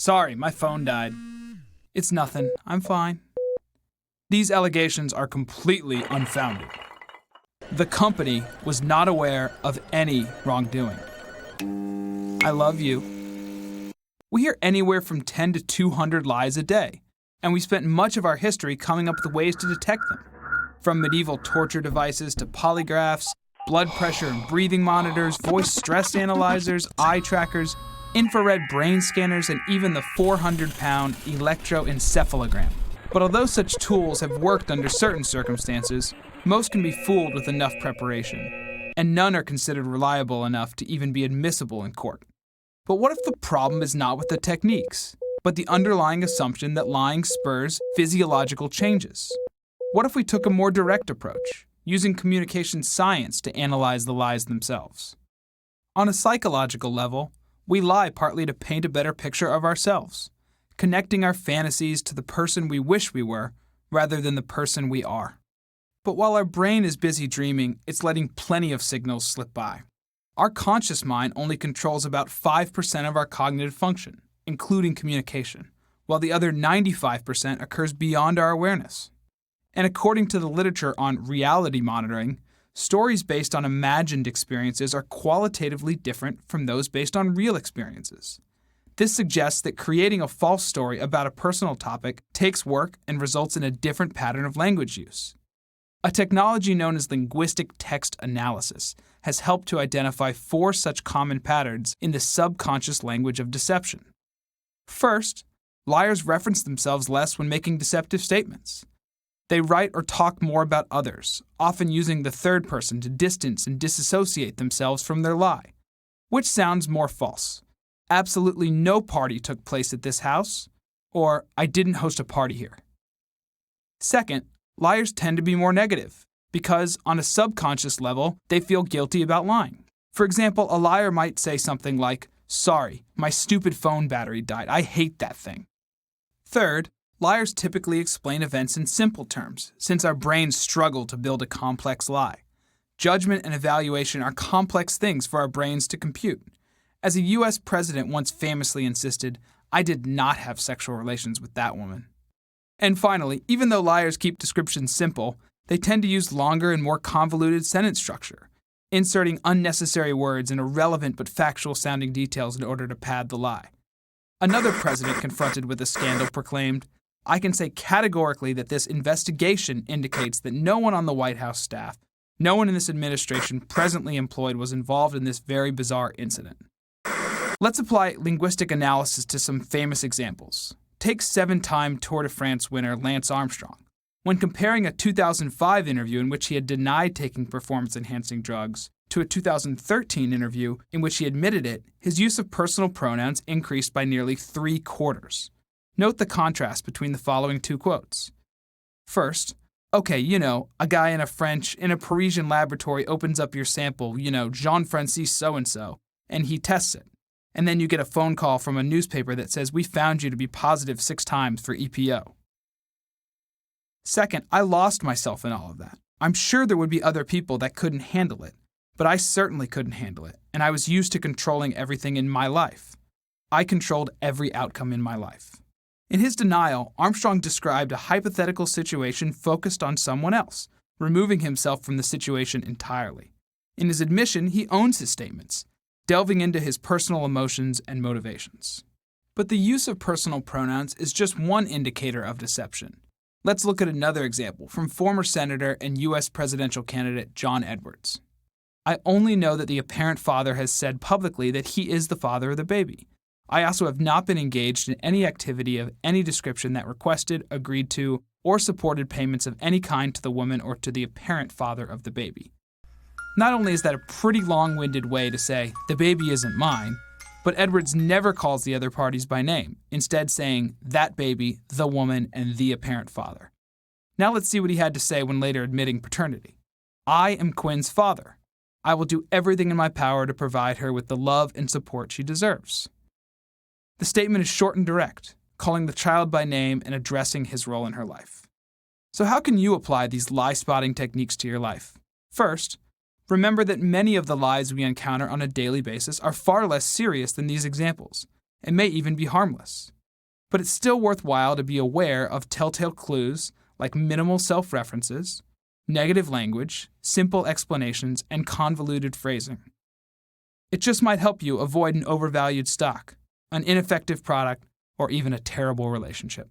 Sorry, my phone died. It's nothing. I'm fine. These allegations are completely unfounded. The company was not aware of any wrongdoing. I love you. We hear anywhere from 10 to 200 lies a day, and we spent much of our history coming up with ways to detect them. From medieval torture devices to polygraphs, blood pressure and breathing monitors, voice stress analyzers, eye trackers, infrared brain scanners, and even the 400-pound electroencephalogram. But although such tools have worked under certain circumstances, most can be fooled with enough preparation, and none are considered reliable enough to even be admissible in court. But what if the problem is not with the techniques, but the underlying assumption that lying spurs physiological changes? What if we took a more direct approach, using communication science to analyze the lies themselves? On a psychological level, we lie partly to paint a better picture of ourselves, connecting our fantasies to the person we wish we were rather than the person we are. But while our brain is busy dreaming, it's letting plenty of signals slip by. Our conscious mind only controls about 5% of our cognitive function, including communication, while the other 95% occurs beyond our awareness. And according to the literature on reality monitoring, stories based on imagined experiences are qualitatively different from those based on real experiences. This suggests that creating a false story about a personal topic takes work and results in a different pattern of language use. A technology known as linguistic text analysis has helped to identify 4 such common patterns in the subconscious language of deception. First, liars reference themselves less when making deceptive statements. They write or talk more about others, often using the third person to distance and disassociate themselves from their lie. Which sounds more false? Absolutely no party took place at this house, or I didn't host a party here. Second, liars tend to be more negative, because on a subconscious level, they feel guilty about lying. For example, a liar might say something like, "Sorry, my stupid phone battery died. I hate that thing." Third, liars typically explain events in simple terms, since our brains struggle to build a complex lie. Judgment and evaluation are complex things for our brains to compute. As a U.S. president once famously insisted, "I did not have sexual relations with that woman." And finally, even though liars keep descriptions simple, they tend to use longer and more convoluted sentence structure, inserting unnecessary words and irrelevant but factual-sounding details in order to pad the lie. Another president confronted with a scandal proclaimed, "I can say categorically that this investigation indicates that no one on the White House staff, no one in this administration presently employed was involved in this very bizarre incident." Let's apply linguistic analysis to some famous examples. Take 7-time Tour de France winner Lance Armstrong. When comparing a 2005 interview in which he had denied taking performance-enhancing drugs to a 2013 interview in which he admitted it, his use of personal pronouns increased by nearly 3/4. Note the contrast between the following 2 quotes. First, "Okay, a guy in a Parisian laboratory opens up your sample, Jean-Francis so-and-so, and he tests it. And then you get a phone call from a newspaper that says, 'We found you to be positive 6 times for EPO.' Second, I lost myself in all of that. I'm sure there would be other people that couldn't handle it, but I certainly couldn't handle it, and I was used to controlling everything in my life. I controlled every outcome in my life." In his denial, Armstrong described a hypothetical situation focused on someone else, removing himself from the situation entirely. In his admission, he owns his statements, delving into his personal emotions and motivations. But the use of personal pronouns is just one indicator of deception. Let's look at another example from former Senator and U.S. presidential candidate John Edwards. "I only know that the apparent father has said publicly that he is the father of the baby. I also have not been engaged in any activity of any description that requested, agreed to, or supported payments of any kind to the woman or to the apparent father of the baby." Not only is that a pretty long-winded way to say, "the baby isn't mine," but Edwards never calls the other parties by name, instead saying, "that baby, the woman, and the apparent father." Now let's see what he had to say when later admitting paternity. "I am Quinn's father. I will do everything in my power to provide her with the love and support she deserves." The statement is short and direct, calling the child by name and addressing his role in her life. So how can you apply these lie-spotting techniques to your life? First, remember that many of the lies we encounter on a daily basis are far less serious than these examples, It may even be harmless. But it's still worthwhile to be aware of telltale clues like minimal self-references, negative language, simple explanations, and convoluted phrasing. It just might help you avoid an overvalued stock, an ineffective product, or even a terrible relationship.